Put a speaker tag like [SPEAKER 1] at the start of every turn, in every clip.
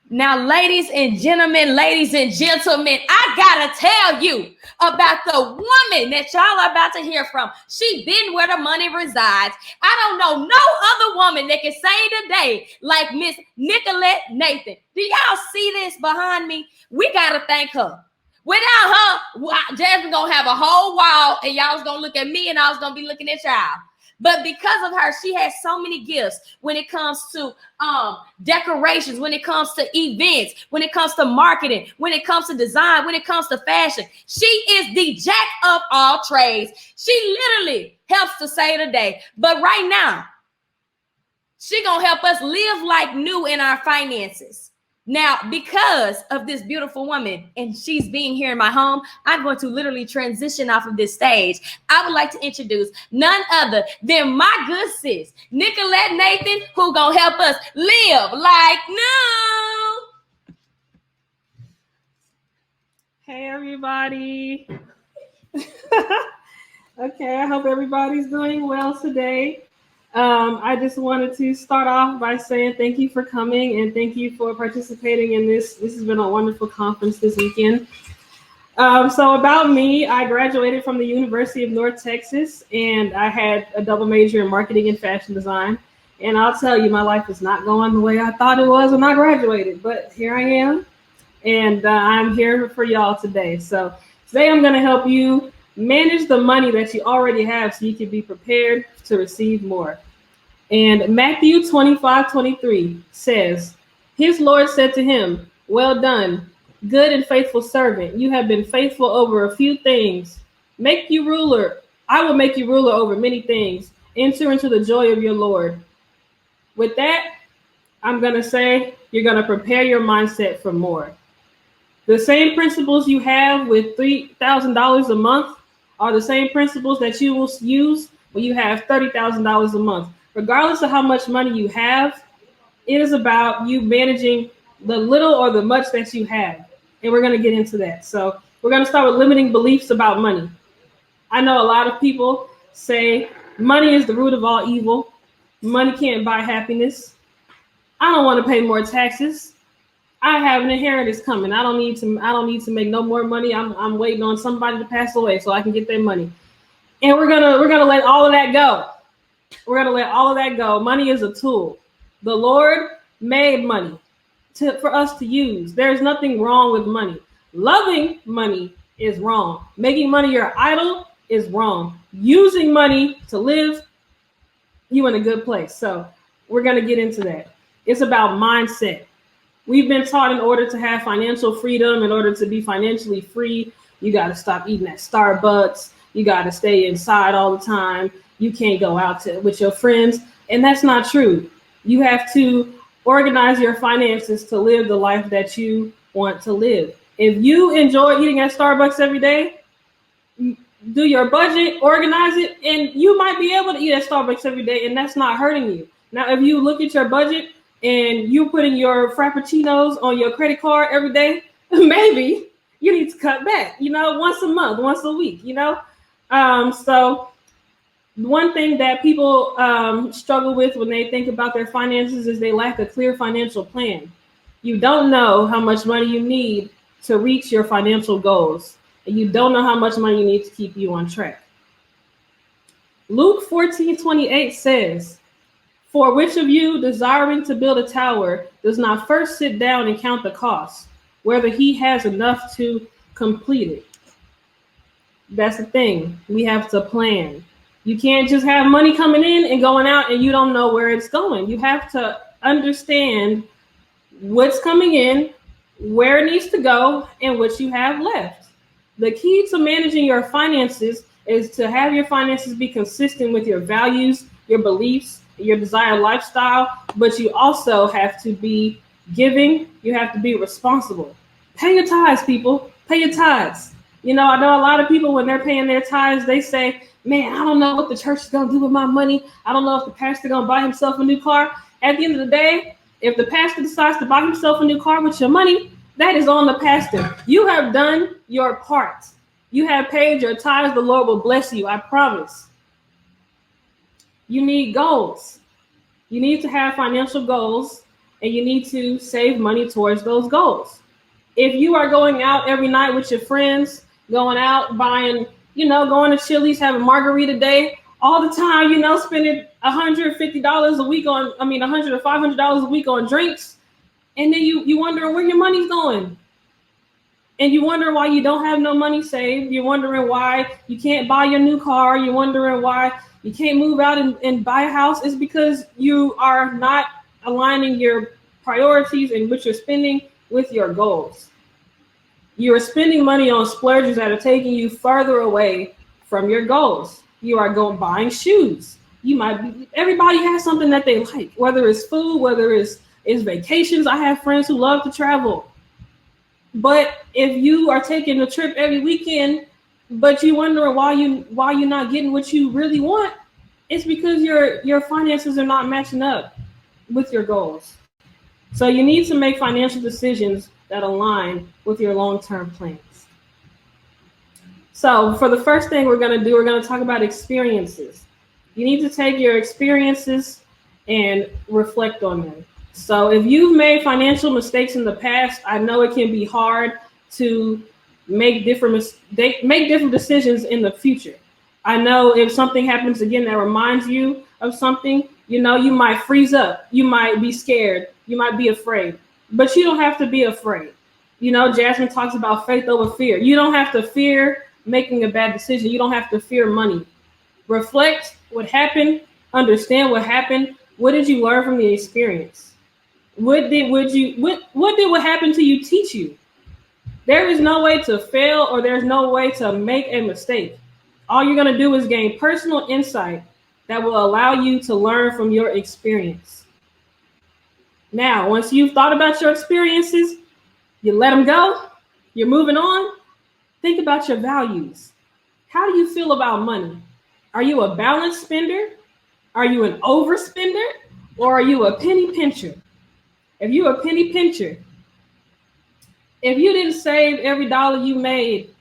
[SPEAKER 1] Now, ladies and gentlemen, I gotta tell you about the woman that y'all are about to hear from. She been where the money resides. I don't know no other woman that can say today like Miss Nicolet Nathan. Do y'all see this behind me? We gotta thank her. Without her, Jasmine gonna have a whole wall, and y'all was gonna look at me, and I was gonna be looking at y'all. But because of her, she has so many gifts when it comes to decorations, when it comes to events, when it comes to marketing, when it comes to design, when it comes to fashion. She is the jack of all trades. She literally helps to save the day. But right now, she gonna help us live like new in our finances. Now, because of this beautiful woman and she's being here in my home, I'm going to literally transition off of this stage. I would like to introduce none other than my good sis, Nicolet Nathan, who gonna help us live like new.
[SPEAKER 2] Hey, everybody. Okay, I hope everybody's doing well today. I just wanted to start off by saying thank you for coming and thank you for participating in this. This has been a wonderful conference this weekend. So about me, I graduated from the University of North Texas and I had a double major in marketing and fashion design. And I'll tell you, my life is not going the way I thought it was when I graduated, but here I am. And I'm here for y'all today. So today I'm going to help you manage the money that you already have so you can be prepared to receive more. And Matthew 25:23 says, his Lord said to him, well done, good and faithful servant. You have been faithful over a few things. Make you ruler. I will make you ruler over many things. Enter into the joy of your Lord. With that, I'm going to say you're going to prepare your mindset for more. The same principles you have with $3,000 a month are the same principles that you will use when you have $30,000 a month. Regardless of how much money you have, it is about you managing the little or the much that you have. And we're going to get into that. So we're going to start with limiting beliefs about money. I know a lot of people say money is the root of all evil. Money can't buy happiness. I don't want to pay more taxes. I have an inheritance coming. I don't need to make no more money. I'm waiting on somebody to pass away so I can get their money. And we're gonna let all of that go. We're gonna let all of that go. Money is a tool. The Lord made money for us to use. There's nothing wrong with money. Loving money is wrong. Making money your idol is wrong. Using money to live you in a good place. So we're gonna get into that. It's about mindset. We've been taught in order to have financial freedom, in order to be financially free, you got to stop eating at Starbucks. You got to stay inside all the time. You can't go out with your friends. And that's not true. You have to organize your finances to live the life that you want to live. If you enjoy eating at Starbucks every day, do your budget, organize it, and you might be able to eat at Starbucks every day, and that's not hurting you. Now, if you look at your budget, and you're putting your frappuccinos on your credit card every day, maybe you need to cut back, once a month, once a week, So one thing that people struggle with when they think about their finances is they lack a clear financial plan. You don't know how much money you need to reach your financial goals, and you don't know how much money you need to keep you on track. Luke 14:28 says, for which of you desiring to build a tower does not first sit down and count the cost, whether he has enough to complete it? That's the thing. We have to plan. You can't just have money coming in and going out and you don't know where it's going. You have to understand what's coming in, where it needs to go, and what you have left. The key to managing your finances is to have your finances be consistent with your values, your beliefs, your desired lifestyle, but you also have to be giving. You have to be responsible. Pay your tithes, people. Pay your tithes. I know a lot of people, when they're paying their tithes, they say, man, I don't know what the church is going to do with my money. I don't know if the pastor going to buy himself a new car. At the end of the day, if the pastor decides to buy himself a new car with your money, that is on the pastor. You have done your part. You have paid your tithes. The Lord will bless you. I promise. You need goals. You need to have financial goals. and you need to save money towards those goals. If you are going out every night with your friends, going out buying, going to Chili's, having margarita day all the time, spending $150 a week on, $100 or $500 a week on drinks, and then you wondering where your money's going. And you wonder why you don't have no money saved. You're wondering why you can't buy your new car. You're wondering why you can't move out and buy a house. It's because you are not aligning your priorities and what you're spending with your goals. You are spending money on splurges that are taking you further away from your goals. You are buying shoes. Everybody has something that they like, whether it's food, whether it's vacations. I have friends who love to travel. But if you are taking a trip every weekend, but you wondering why you're not getting what you really want, it's because your finances are not matching up with your goals. So you need to make financial decisions that align with your long-term plans. So for the first thing we're going to talk about experiences. You need to take your experiences and reflect on them. So if you've made financial mistakes in the past, I know it can be hard to make different decisions in the future. I know if something happens again that reminds you of something, you might freeze up. You might be scared. You might be afraid. But you don't have to be afraid. Jasmine talks about faith over fear. You don't have to fear making a bad decision. You don't have to fear money. Reflect what happened. Understand what happened. What did you learn from the experience? What did what happened to you teach you? There is no way to fail, or there's no way to make a mistake. All you're going to do is gain personal insight that will allow you to learn from your experience. Now, once you've thought about your experiences, you let them go, you're moving on. Think about your values. How do you feel about money? Are you a balanced spender? Are you an overspender? Or are you a penny pincher? If you're a penny pincher, if you didn't save every dollar you made,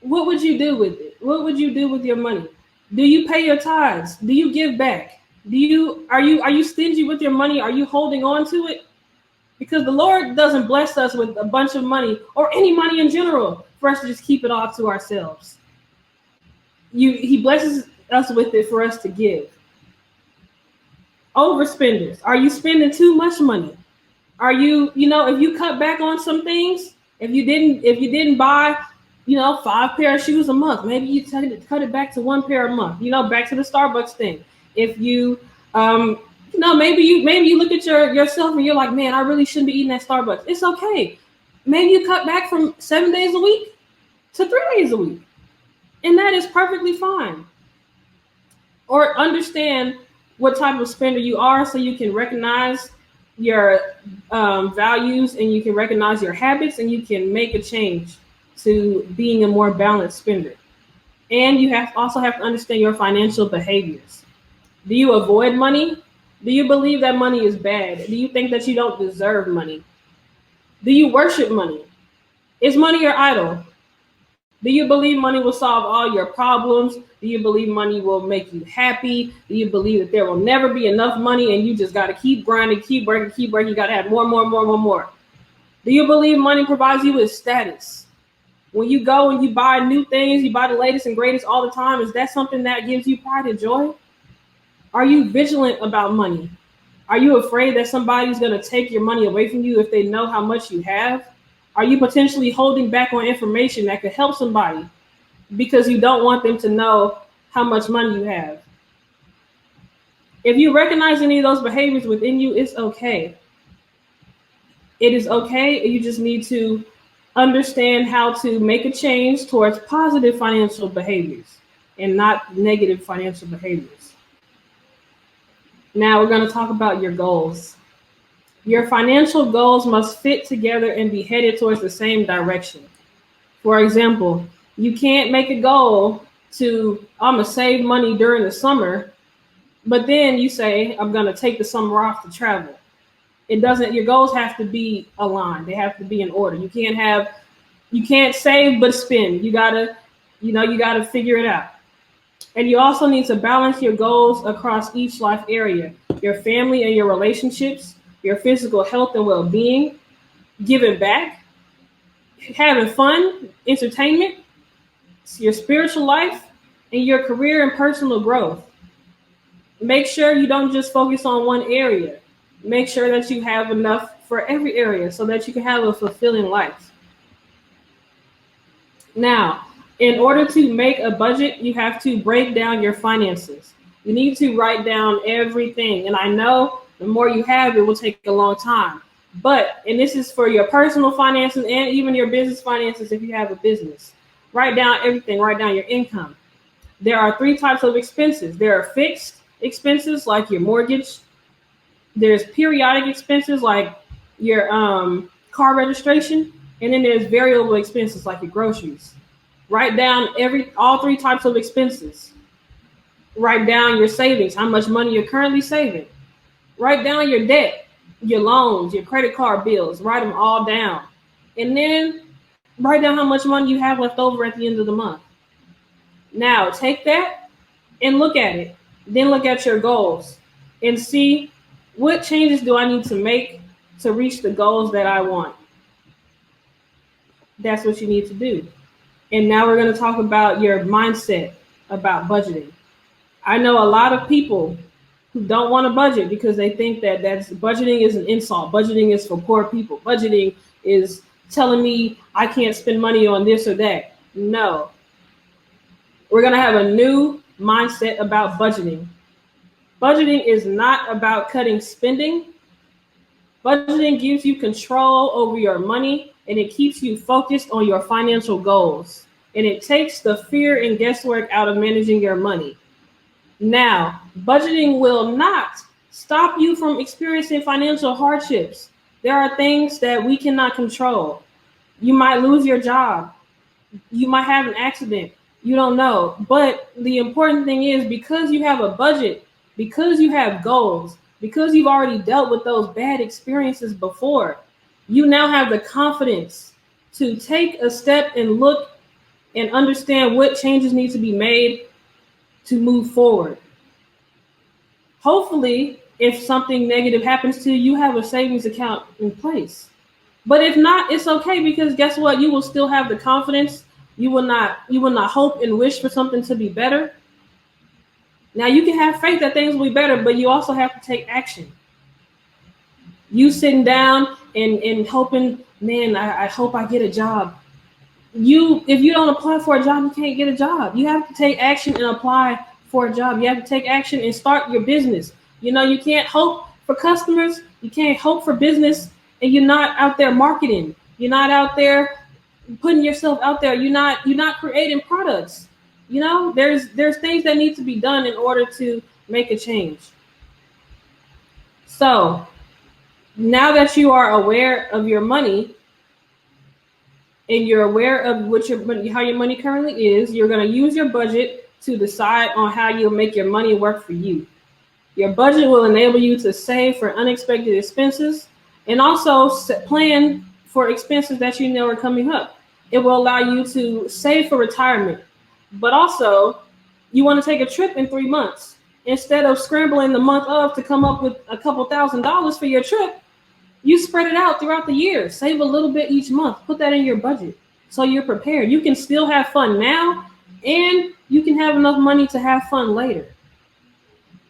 [SPEAKER 2] what would you do with it? What would you do with your money? Do you pay your tithes? Do you give back? Are you stingy with your money? Are you holding on to it? Because the Lord doesn't bless us with a bunch of money, or any money in general, for us to just keep it all to ourselves. He blesses us with it for us to give. Overspenders. Are you spending too much money? Are you, if you cut back on some things, if you didn't buy, 5 pair of shoes a month, maybe you cut it back to 1 pair a month, back to the Starbucks thing. If you, maybe you look at yourself and you're like, man, I really shouldn't be eating at Starbucks. It's okay. Maybe you cut back from 7 days a week to 3 days a week. And that is perfectly fine. Or understand what type of spender you are, so you can recognize your values, and you can recognize your habits, and you can make a change to being a more balanced spender. And you also have to understand your financial behaviors. Do you avoid money? Do you believe that money is bad? Do you think that you don't deserve money? Do you worship money? Is money your idol? Do you believe money will solve all your problems? Do you believe money will make you happy? Do you believe that there will never be enough money and you just got to keep grinding, keep working? You got to have more. Do you believe money provides you with status? When you go and you buy new things, you buy the latest and greatest all the time, is that something that gives you pride and joy? Are you vigilant about money? Are you afraid that somebody's going to take your money away from you if they know how much you have? Are you potentially holding back on information that could help somebody because you don't want them to know how much money you have? If you recognize any of those behaviors within you, it's okay. It is okay. You just need to understand how to make a change towards positive financial behaviors and not negative financial behaviors. Now we're going to talk about your goals. Your financial goals must fit together and be headed towards the same direction. For example, you can't make a goal to, I'm going to save money during the summer, but then you say, I'm going to take the summer off to travel. Your goals have to be aligned. They have to be in order. You can't save but spend. You gotta figure it out. And you also need to balance your goals across each life area, your family and your relationships, your physical health and well-being, giving back, having fun, entertainment, your spiritual life, and your career and personal growth. Make sure you don't just focus on one area. Make sure that you have enough for every area so that you can have a fulfilling life. Now, in order to make a budget, you have to break down your finances. You need to write down everything. And I know the more you have, it will take a long time. And this is for your personal finances and even your business finances if you have a business. Write down everything. Write down your income. There are 3 types of expenses. There are fixed expenses like your mortgage. There's periodic expenses like your car registration. And then there's variable expenses like your groceries. Write down all 3 types of expenses. Write down your savings, how much money you're currently saving. Write down your debt, your loans, your credit card bills. Write them all down. And then write down how much money you have left over at the end of the month. Now, take that and look at it. Then look at your goals and see what changes do I need to make to reach the goals that I want. That's what you need to do. And now we're going to talk about your mindset about budgeting. I know a lot of people who don't want to budget because they think that budgeting is an insult. Budgeting is for poor people. Budgeting is telling me I can't spend money on this or that. No. We're going to have a new mindset about budgeting. Budgeting is not about cutting spending. Budgeting gives you control over your money, and it keeps you focused on your financial goals. And it takes the fear and guesswork out of managing your money. Now, budgeting will not stop you from experiencing financial hardships. There are things that we cannot control. You might lose your job. You might have an accident. You don't know. But the important thing is, because you have a budget, because you have goals, because you've already dealt with those bad experiences before, you now have the confidence to take a step and look and understand what changes need to be made to move forward. Hopefully, if something negative happens to you, you have a savings account in place. But if not, it's okay, because guess what? You will still have the confidence. You will not hope and wish for something to be better. Now, you can have faith that things will be better, but you also have to take action. You sitting down and hoping, man, I hope I get a job. If you don't apply for a job, you can't get a job. You have to take action and apply for a job. You have to take action and start your business. You can't hope for customers. You can't hope for business, and you're not out there marketing. You're not out there putting yourself out there. You're not creating products. There's things that need to be done in order to make a change. So now that you are aware of your money, and you're aware of how your money currently is, you're going to use your budget to decide on how you'll make your money work for you. Your budget will enable you to save for unexpected expenses and also plan for expenses that you know are coming up. It will allow you to save for retirement, but also you want to take a trip in 3 months. Instead of scrambling the month of to come up with a couple $1,000s for your trip, you spread it out throughout the year. Save a little bit each month. Put that in your budget so you're prepared. You can still have fun now, and you can have enough money to have fun later.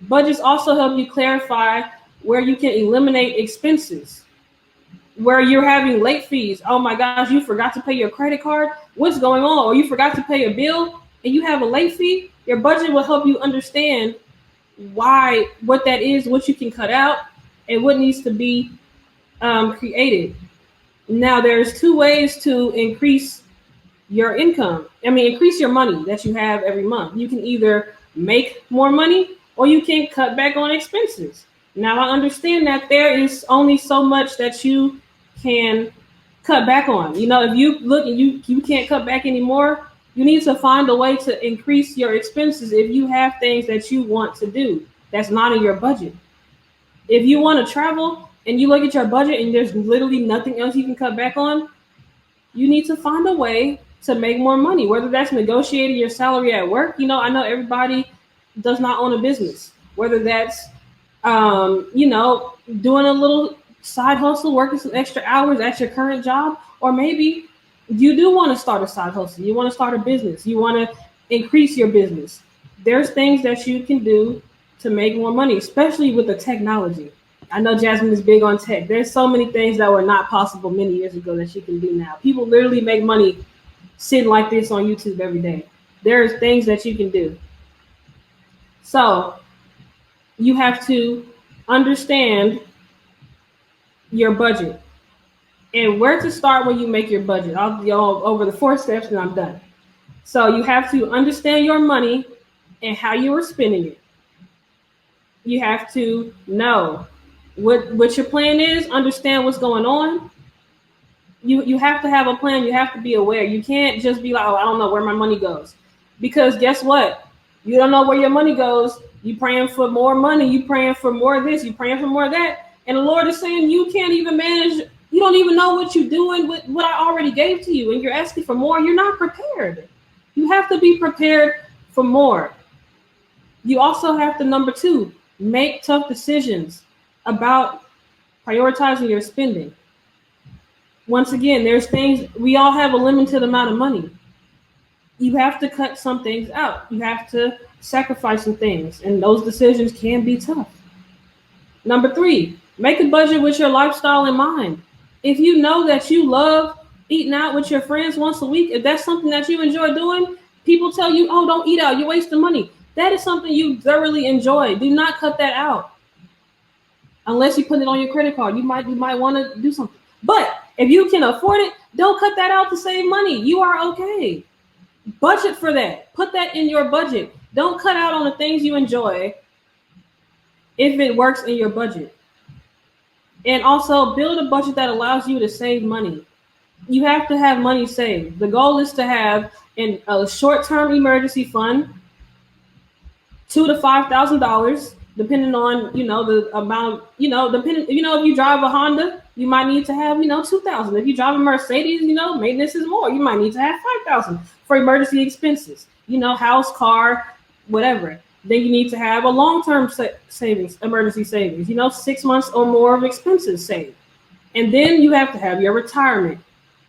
[SPEAKER 2] Budgets also help you clarify where you can eliminate expenses, where you're having late fees. Oh my gosh, you forgot to pay your credit card. What's going on? Or you forgot to pay a bill and you have a late fee. Your budget will help you understand what that is, what you can cut out, and what needs to be created. Now, there's 2 ways to increase your income. Increase your money that you have every month. You can either make more money or you can cut back on expenses. Now, I understand that there is only so much that you can cut back on. If you look and you can't cut back anymore, you need to find a way to increase your expenses if you have things that you want to do that's not in your budget. If you want to travel and you look at your budget and there's literally nothing else you can cut back on, you need to find a way to make more money, whether that's negotiating your salary at work. I know everybody does not own a business, whether that's, doing a little side hustle, working some extra hours at your current job, or maybe you do want to start a side hustle. You want to start a business. You want to increase your business. There's things that you can do to make more money, especially with the technology. I know Jasmine is big on tech. There's so many things that were not possible many years ago that you can do now. People literally make money sitting like this on YouTube every day. There's things that you can do. So you have to understand your budget and where to start when you make your budget. I'll go over the 4 steps and I'm done. So you have to understand your money and how you are spending it. You have to know what your plan is, understand what's going on. You have to have a plan. You have to be aware. You can't just be like, oh, I don't know where my money goes. Because guess what? You don't know where your money goes. You praying for more money. You praying for more of this. You praying for more of that. And the Lord is saying you can't even manage. You don't even know what you're doing with what I already gave to you. And you're asking for more. You're not prepared. You have to be prepared for more. You also have to, number 2, make tough decisions about prioritizing your spending. Once again, there's things, we all have a limited amount of money. You have to cut some things out. You have to sacrifice some things, and those decisions can be tough. Number 3, make a budget with your lifestyle in mind. If you know that you love eating out with your friends once a week, if that's something that you enjoy doing, people tell you, oh, don't eat out, you're wasting money. That is something you thoroughly enjoy. Do not cut that out. Unless you put it on your credit card, you might want to do something. But if you can afford it, don't cut that out to save money. You are okay. Budget for that. Put that in your budget. Don't cut out on the things you enjoy if it works in your budget. And also build a budget that allows you to save money. You have to have money saved. The goal is to have a short-term emergency fund, $2,000 to $5,000, depending on, the amount, depending, if you drive a Honda, you might need to have, $2,000. If you drive a Mercedes, maintenance is more. You might need to have $5,000 for emergency expenses, house, car, whatever. Then you need to have a long-term savings, emergency savings, 6 months or more of expenses saved. And then you have to have your retirement,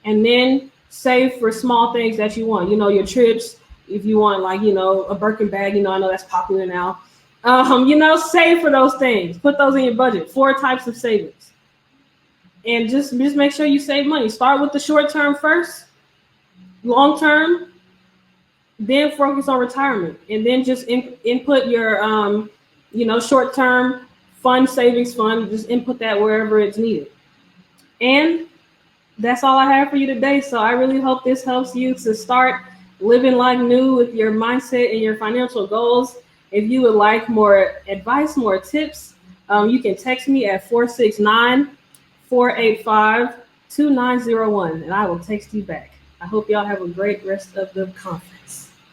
[SPEAKER 2] and then save for small things that you want, your trips. If you want, like, a Birkin bag, I know that's popular now. Save for those things. Put those in your budget. 4 types of savings. And just make sure you save money. Start with the short term first, long term, then focus on retirement. And then just input your, short term fund, savings fund. Just input that wherever it's needed. And that's all I have for you today. So I really hope this helps you to start living life new with your mindset and your financial goals. If you would like more advice, more tips, you can text me at 469-485-2901, and I will text you back. I hope y'all have a great rest of the conference.